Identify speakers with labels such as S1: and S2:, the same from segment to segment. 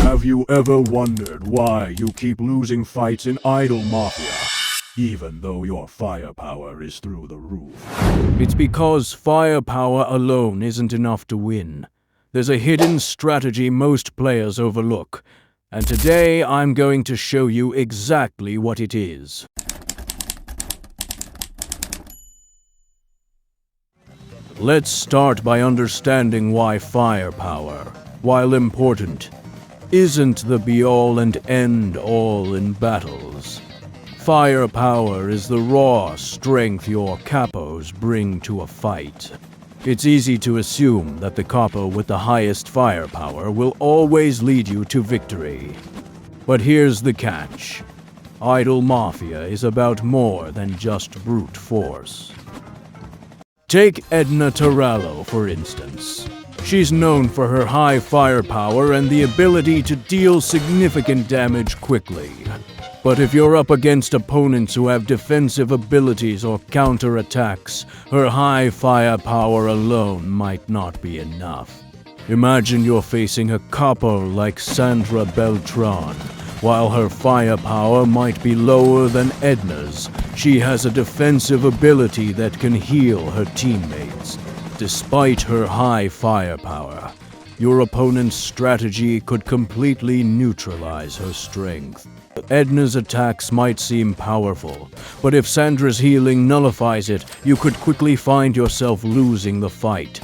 S1: Have you ever wondered why you keep losing fights in Idle Mafia, even though your firepower is through the roof?
S2: It's because firepower alone isn't enough to win. There's a hidden strategy most players overlook, and today I'm going to show you exactly what it is. Let's start by understanding why firepower, while important, isn't the be-all and end-all in battles. Firepower is the raw strength your capos bring to a fight. It's easy to assume that the capo with the highest firepower will always lead you to victory. But here's the catch. Idle Mafia is about more than just brute force. Take Edna Tarallo, for instance. She's known for her high firepower and the ability to deal significant damage quickly. But if you're up against opponents who have defensive abilities or counterattacks, her high firepower alone might not be enough. Imagine you're facing a capo like Sandra Beltran. While her firepower might be lower than Edna's, she has a defensive ability that can heal her teammates. Despite her high firepower, your opponent's strategy could completely neutralize her strength. Edna's attacks might seem powerful, but if Sandra's healing nullifies it, you could quickly find yourself losing the fight.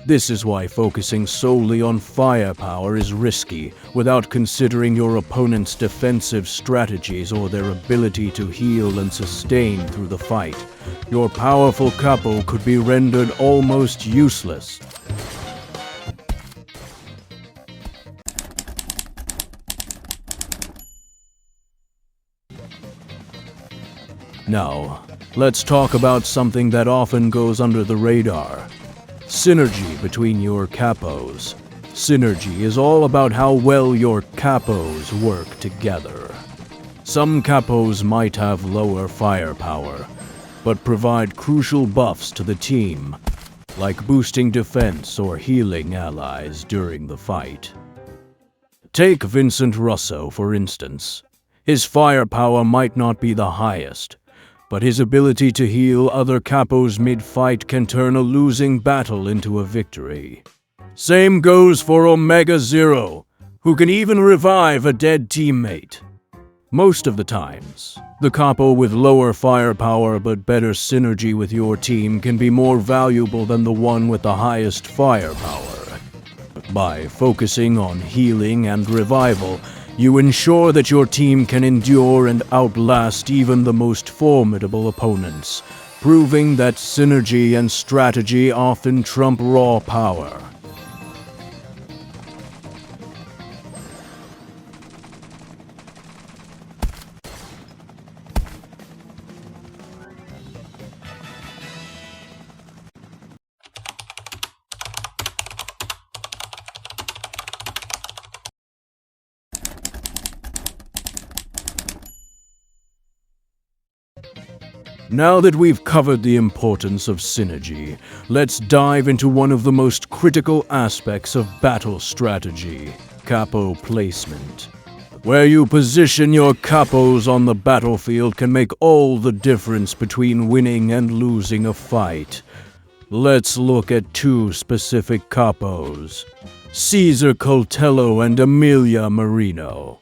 S2: This is why focusing solely on firepower is risky, without considering your opponent's defensive strategies or their ability to heal and sustain through the fight. Your powerful capo could be rendered almost useless. Now, let's talk about something that often goes under the radar. Synergy between your capos. Synergy is all about how well your capos work together. Some capos might have lower firepower, but provide crucial buffs to the team, like boosting defense or healing allies during the fight. Take Vincent Russo, for instance. His firepower might not be the highest, but his ability to heal other capos mid-fight can turn a losing battle into a victory. Same goes for Omega Zero, who can even revive a dead teammate. Most of the times, the capo with lower firepower but better synergy with your team can be more valuable than the one with the highest firepower. By focusing on healing and revival, you ensure that your team can endure and outlast even the most formidable opponents, proving that synergy and strategy often trump raw power. Now that we've covered the importance of synergy, let's dive into one of the most critical aspects of battle strategy, capo placement. Where you position your capos on the battlefield can make all the difference between winning and losing a fight. Let's look at two specific capos, Caesar Coltello and Emilia Marino.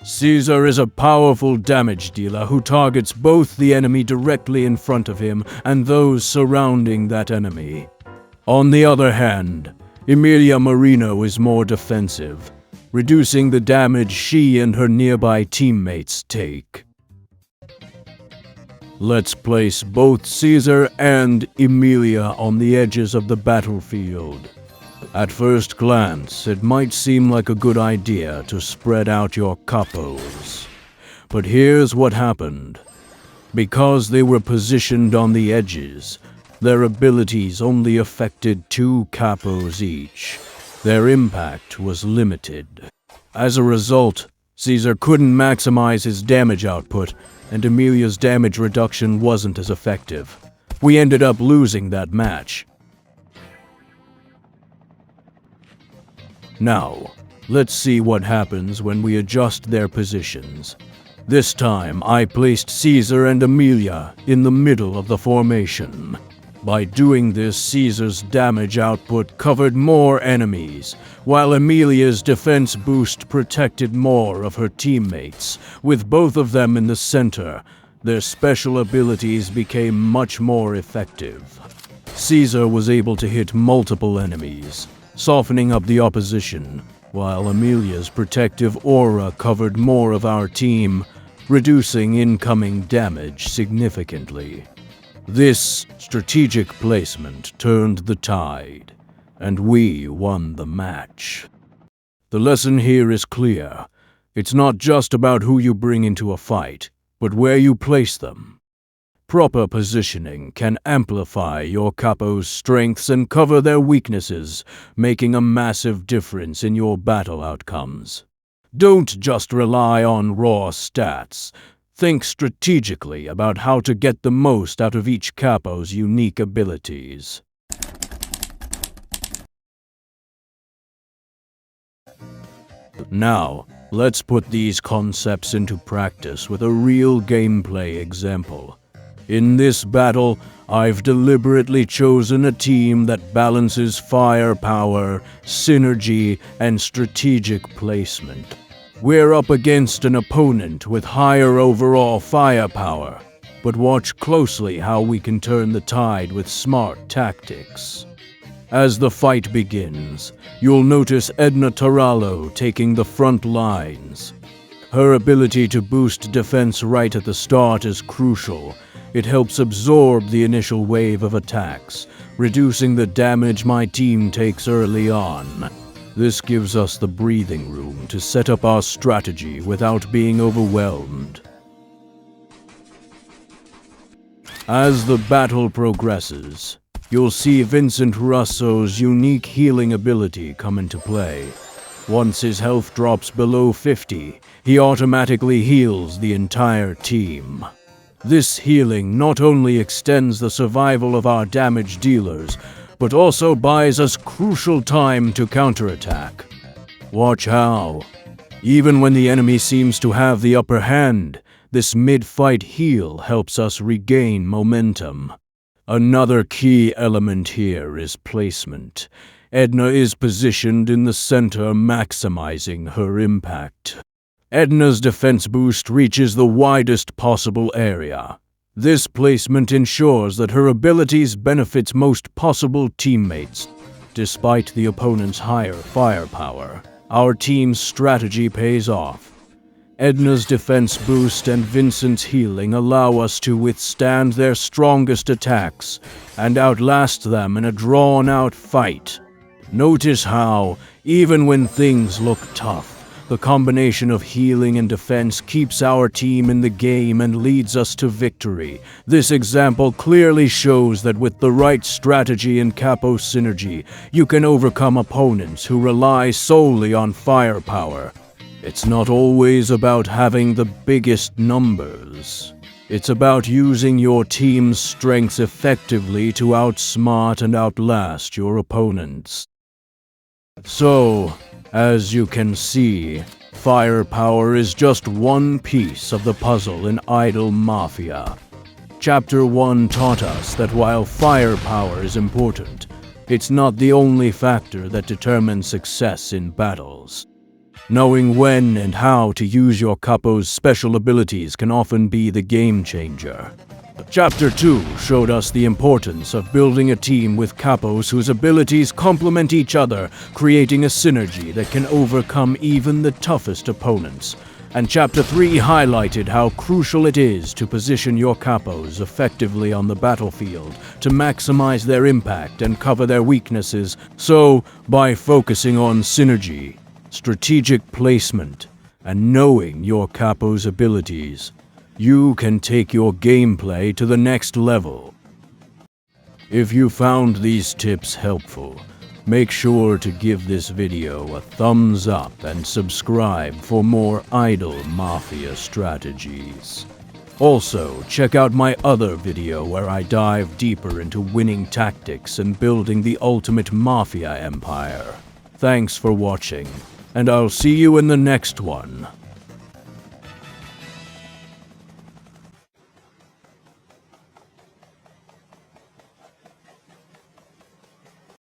S2: Caesar is a powerful damage dealer who targets both the enemy directly in front of him and those surrounding that enemy. On the other hand, Emilia Marino is more defensive, reducing the damage she and her nearby teammates take. Let's place both Caesar and Emilia on the edges of the battlefield. At first glance, it might seem like a good idea to spread out your capos. But here's what happened. Because they were positioned on the edges, their abilities only affected two capos each. Their impact was limited. As a result, Caesar couldn't maximize his damage output, and Emilia's damage reduction wasn't as effective. We ended up losing that match. Now, Let's see what happens when we adjust their positions. This time, I placed Caesar and Amelia in the middle of the formation. By doing this, Caesar's damage output covered more enemies, while Amelia's defense boost protected more of her teammates. With both of them in the center, their special abilities became much more effective. Caesar was able to hit multiple enemies, softening up the opposition, while Amelia's protective aura covered more of our team, reducing incoming damage significantly. This strategic placement turned the tide, and we won the match. The lesson here is clear. It's not just about who you bring into a fight, but where you place them. Proper positioning can amplify your Capo's strengths and cover their weaknesses, making a massive difference in your battle outcomes. Don't just rely on raw stats. Think strategically about how to get the most out of each Capo's unique abilities. Now, let's put these concepts into practice with a real gameplay example. In this battle, I've deliberately chosen a team that balances firepower, synergy, and strategic placement. We're up against an opponent with higher overall firepower, but watch closely how we can turn the tide with smart tactics. As the fight begins, you'll notice Edna Tarallo taking the front lines. Her ability to boost defense right at the start is crucial. It helps absorb the initial wave of attacks, reducing the damage my team takes early on. This gives us the breathing room to set up our strategy without being overwhelmed. As the battle progresses, you'll see Vincent Russo's unique healing ability come into play. Once his health drops below 50, he automatically heals the entire team. This healing not only extends the survival of our damage dealers, but also buys us crucial time to counterattack. Watch how. Even when the enemy seems to have the upper hand, this mid-fight heal helps us regain momentum. Another key element here is placement. Edna is positioned in the center, maximizing her impact. Edna's defense boost reaches the widest possible area. This placement ensures that her abilities benefits most possible teammates. Despite the opponent's higher firepower, our team's strategy pays off. Edna's defense boost and Vincent's healing allow us to withstand their strongest attacks and outlast them in a drawn-out fight. Notice how, even when things look tough, the combination of healing and defense keeps our team in the game and leads us to victory. This example clearly shows that with the right strategy and Capo Synergy, you can overcome opponents who rely solely on firepower. It's not always about having the biggest numbers. It's about using your team's strengths effectively to outsmart and outlast your opponents. So, as you can see, firepower is just one piece of the puzzle in Idle Mafia. Chapter 1 taught us that while firepower is important, it's not the only factor that determines success in battles. Knowing when and how to use your Capo's special abilities can often be the game changer. Chapter 2 showed us the importance of building a team with Capos whose abilities complement each other, creating a synergy that can overcome even the toughest opponents. And Chapter 3 highlighted how crucial it is to position your Capos effectively on the battlefield to maximize their impact and cover their weaknesses. So, by focusing on synergy, strategic placement, and knowing your Capo's abilities, you can take your gameplay to the next level. If you found these tips helpful, make sure to give this video a thumbs up and subscribe for more Idle Mafia strategies. Also, check out my other video where I dive deeper into winning tactics and building the ultimate Mafia empire. Thanks for watching. and I'll see you in the next one.